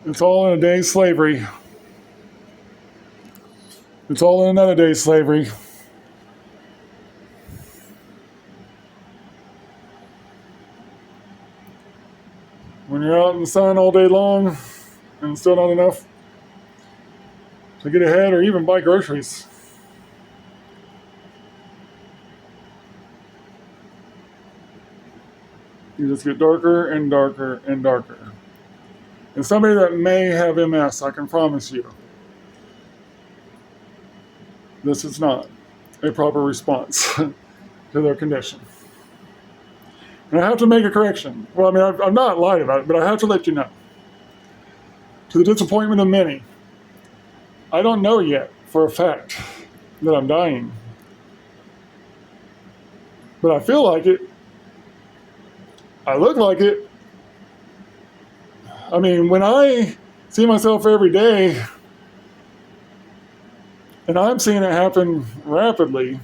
It's all in a day's slavery. It's all in another day's slavery. When you're out in the sun all day long and still not enough to get ahead or even buy groceries. You just get darker and darker and darker. And somebody that may have MS, I can promise you, this is not a proper response to their condition. And I have to make a correction. Well, I mean, I'm not lying about it, but I have to let you know. To the disappointment of many, I don't know yet for a fact that I'm dying. But I feel like it. I look like it. I mean, when I see myself every day, and I'm seeing it happen rapidly,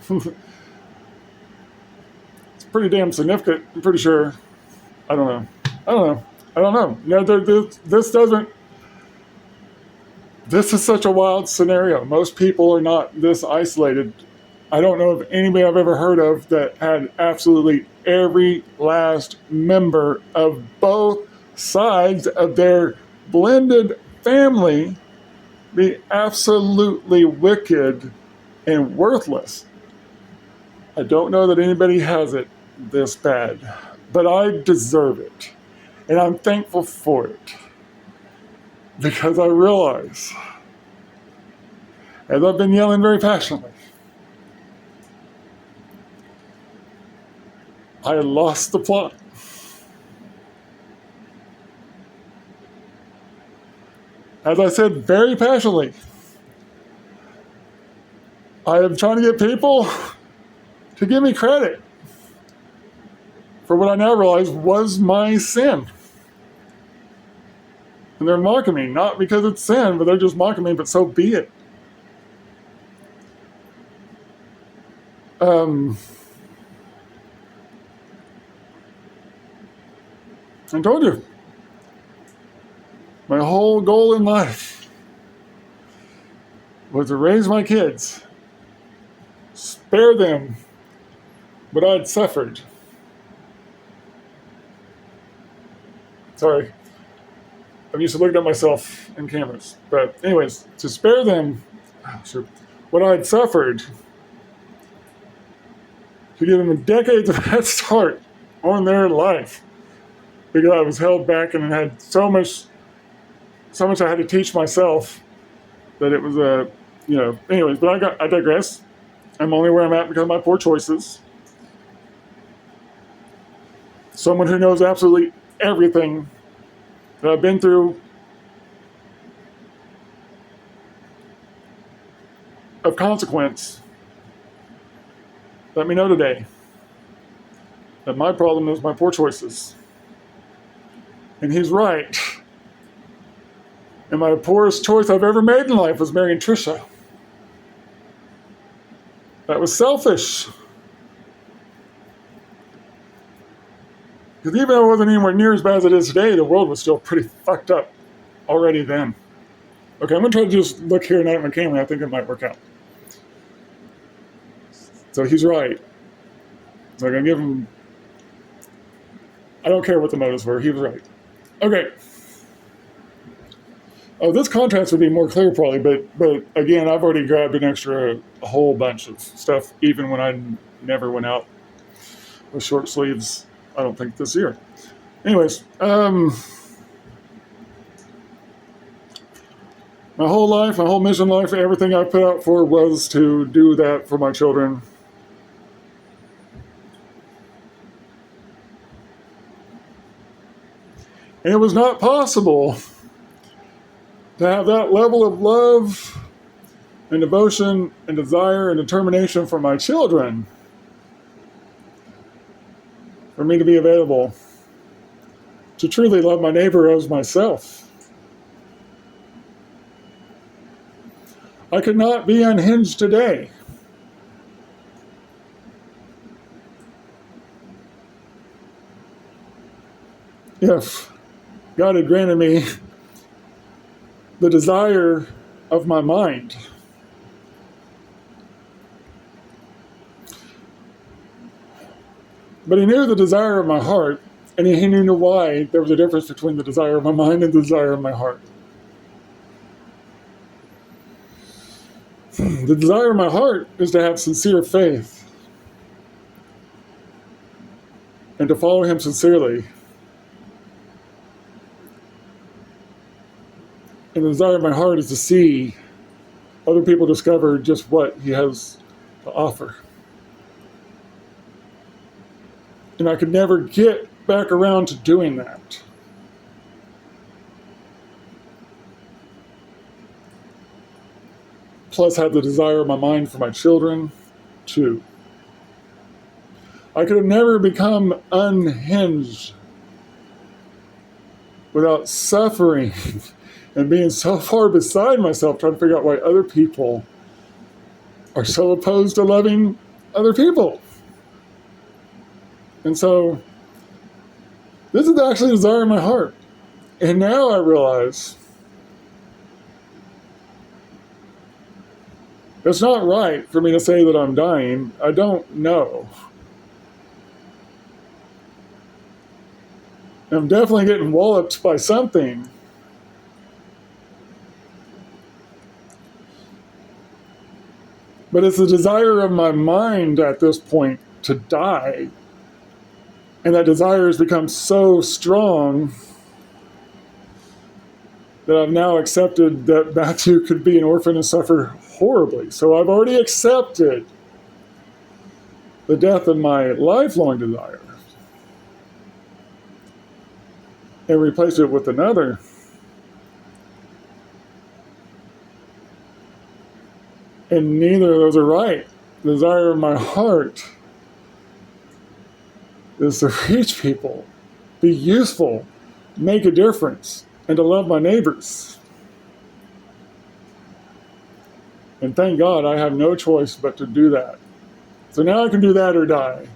it's pretty damn significant, I'm pretty sure. I don't know. This is such a wild scenario. Most people are not this isolated. I don't know of anybody I've ever heard of that had absolutely every last member of both sides of their blended family be absolutely wicked and worthless. I don't know that anybody has it this bad, but I deserve it. And I'm thankful for it. Because I realize, as I've been yelling very passionately, I lost the plot. As I said very passionately, I am trying to get people to give me credit for what I now realize was my sin. And they're mocking me, not because it's sin, but they're just mocking me, but so be it. I told you, my whole goal in life was to raise my kids, spare them what I'd suffered. Sorry, I'm used to looking at myself in cameras. But anyways, to spare them what I'd suffered, to give them decades of head start on their life, because I was held back and had so much I had to teach myself that it was anyways, but I digress. I'm only where I'm at because of my poor choices. Someone who knows absolutely everything that I've been through of consequence, let me know today that my problem is my poor choices. And he's right. And my poorest choice I've ever made in life was marrying Trisha. That was selfish. Because even though it wasn't anywhere near as bad as it is today, the world was still pretty fucked up already then. Okay, I'm going to try to just look here and at my camera. I think it might work out. So he's right. So I'm going to give him... I don't care what the motives were. He was right. Okay. Oh, this contrast would be more clear probably, but again, I've already grabbed a whole bunch of stuff, even when I never went out with short sleeves, I don't think this year. Anyways, my whole life, my whole mission life, everything I put out for was to do that for my children. And it was not possible to have that level of love and devotion and desire and determination for my children for me to be available to truly love my neighbor as myself. I could not be unhinged today. if God had granted me the desire of my mind. But he knew the desire of my heart, and he knew why there was a difference between the desire of my mind and the desire of my heart. The desire of my heart is to have sincere faith and to follow him sincerely. And the desire of my heart is to see other people discover just what he has to offer. And I could never get back around to doing that. Plus, had the desire of my mind for my children, too. I could have never become unhinged without suffering and being so far beside myself trying to figure out why other people are so opposed to loving other people. And so, this is actually the desire of my heart. And now I realize it's not right for me to say that I'm dying. I don't know. I'm definitely getting walloped by something. But it's the desire of my mind at this point to die. And that desire has become so strong that I've now accepted that Matthew could be an orphan and suffer horribly. So I've already accepted the death of my lifelong desire and replaced it with another. And neither of those are right. The desire of my heart is to reach people, be useful, make a difference, and to love my neighbors. And thank God I have no choice but to do that. So now I can do that or die.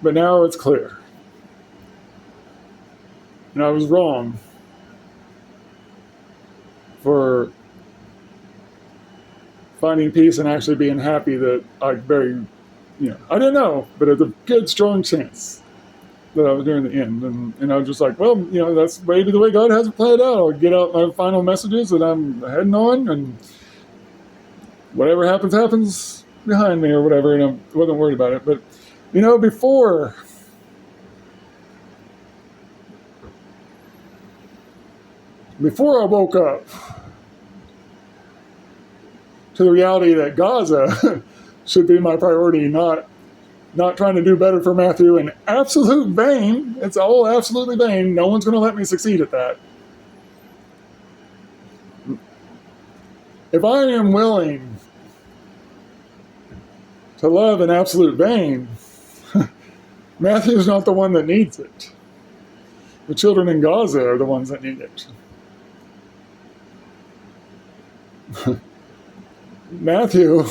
But now it's clear. And I was wrong for finding peace and actually being happy that I I didn't know, but there's a good, strong chance that I was nearing the end. And I was just like, well, that's maybe the way God has it planned out. I'll get out my final messages that I'm heading on, and whatever happens, happens behind me or whatever, and I wasn't worried about it. But, before I woke up to the reality that Gaza should be my priority, not trying to do better for Matthew in absolute vain. It's all absolutely vain. No one's going to let me succeed at that. If I am willing to love in absolute vain, Matthew's not the one that needs it. The children in Gaza are the ones that need it. Matthew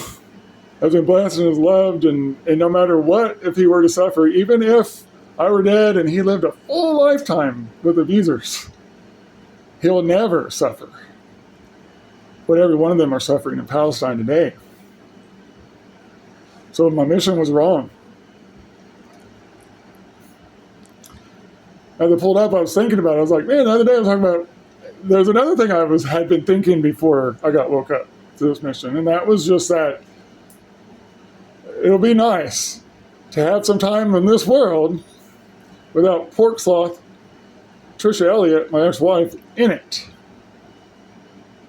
has been blessed and is loved, and no matter what, if he were to suffer, even if I were dead and he lived a full lifetime with abusers, he will never suffer what every one of them are suffering in Palestine today. So my mission was wrong. As I pulled up, I was thinking about it. I was like, man, the other day I was talking about, there's another thing I had been thinking before I got woke up to this mission, and that was just that it'll be nice to have some time in this world without pork sloth Trisha Elliott, my ex-wife, in it.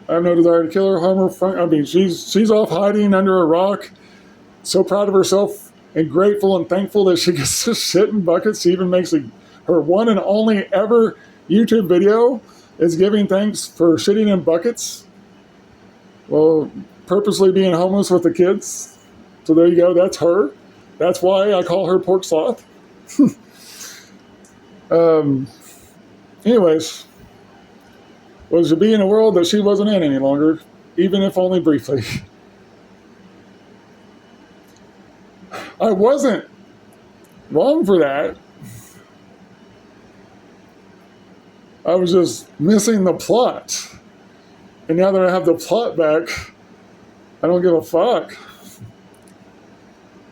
I have no desire to kill her, harm her. She's off hiding under a rock, so proud of herself and grateful and thankful that she gets to shit in buckets. She even makes her one and only ever YouTube video is giving thanks for shitting in buckets. Well, purposely being homeless with the kids. So there you go, that's her. That's why I call her pork sloth. Anyways, was to be in a world that she wasn't in any longer, even if only briefly. I wasn't wrong for that. I was just missing the plot. And now that I have the plot back, I don't give a fuck.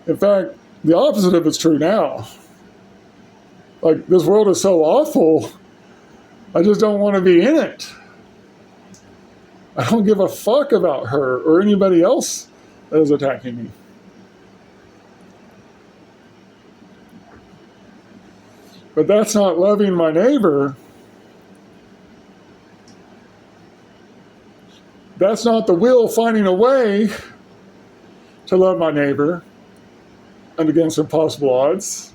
In fact, the opposite of it's true now. Like, this world is so awful, I just don't want to be in it. I don't give a fuck about her or anybody else that is attacking me. But that's not loving my neighbor. That's not the will finding a way to love my neighbor and against impossible odds.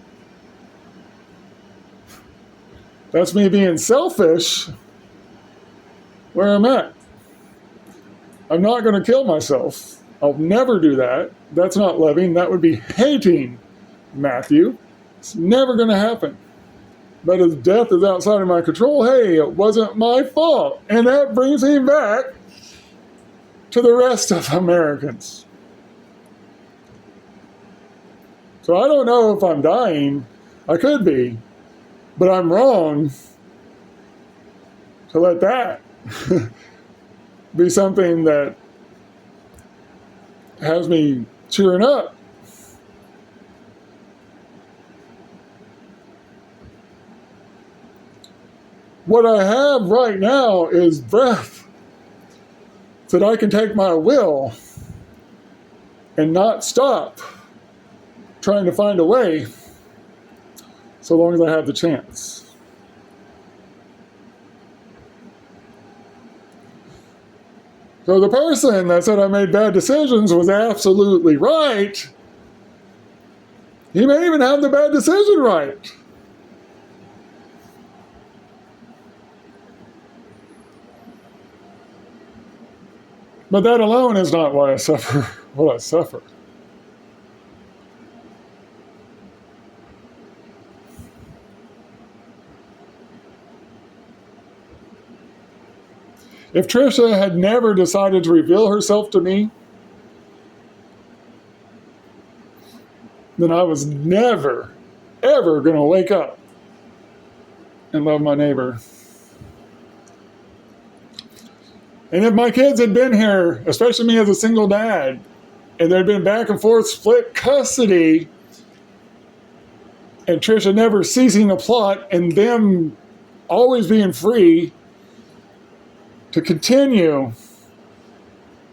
That's me being selfish where I'm at. I'm not going to kill myself. I'll never do that. That's not loving. That would be hating Matthew. It's never going to happen. But if death is outside of my control, hey, it wasn't my fault. And that brings me back to the rest of Americans. So I don't know if I'm dying. I could be. But I'm wrong to let that be something that has me cheering up. What I have right now is breath, so that I can take my will and not stop trying to find a way so long as I have the chance. So the person that said I made bad decisions was absolutely right. He may even have the bad decision right. But that alone is not why I suffer what I suffer. If Trisha had never decided to reveal herself to me, then I was never, ever going to wake up and love my neighbor. And if my kids had been here, especially me as a single dad, and there'd been back and forth split custody, and Trisha never ceasing the plot, and them always being free to continue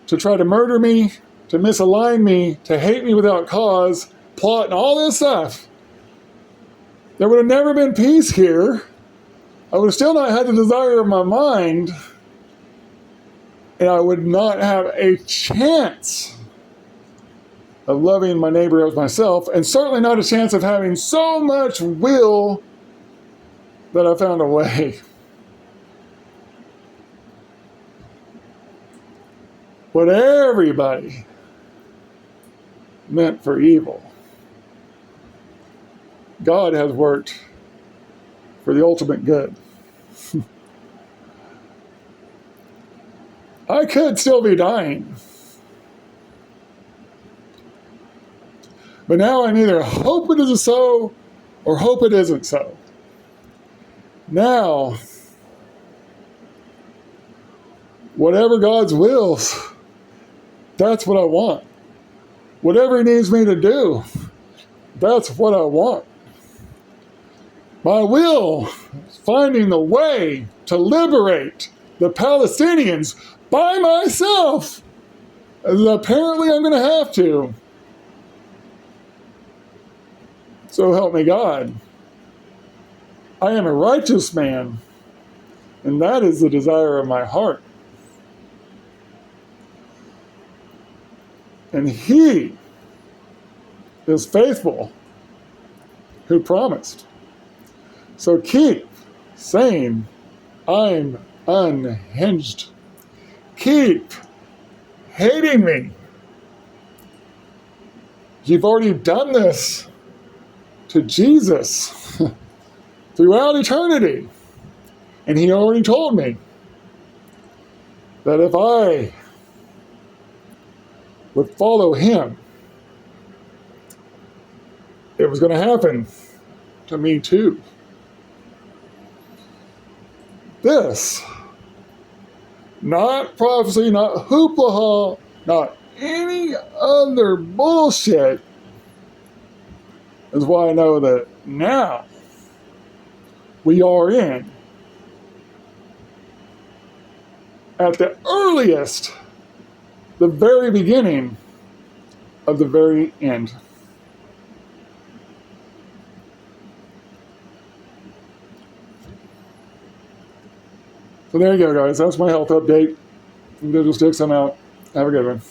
to try to murder me, to misalign me, to hate me without cause, plot, and all this stuff, there would have never been peace here. I would have still not had the desire of my mind, and I would not have a chance of loving my neighbor as myself, and certainly not a chance of having so much will that I found a way. What everybody meant for evil, God has worked for the ultimate good. I could still be dying. But now I neither hope it is so or hope it isn't so. Now, whatever God's wills, that's what I want. Whatever He needs me to do, that's what I want. My will is finding the way to liberate the Palestinians by myself, as apparently I'm going to have to. So help me God. I am a righteous man, and that is the desire of my heart. And He is faithful who promised. So keep saying, I'm unhinged. Keep hating me. You've already done this to Jesus throughout eternity. And He already told me that if I would follow Him, it was going to happen to me too. This, not prophecy, not hoopla, not any other bullshit, is why I know that now we are in, at the earliest, the very beginning of the very end. So there you go, guys. That's my health update. From Digital Sticks, I'm out. Have a good one.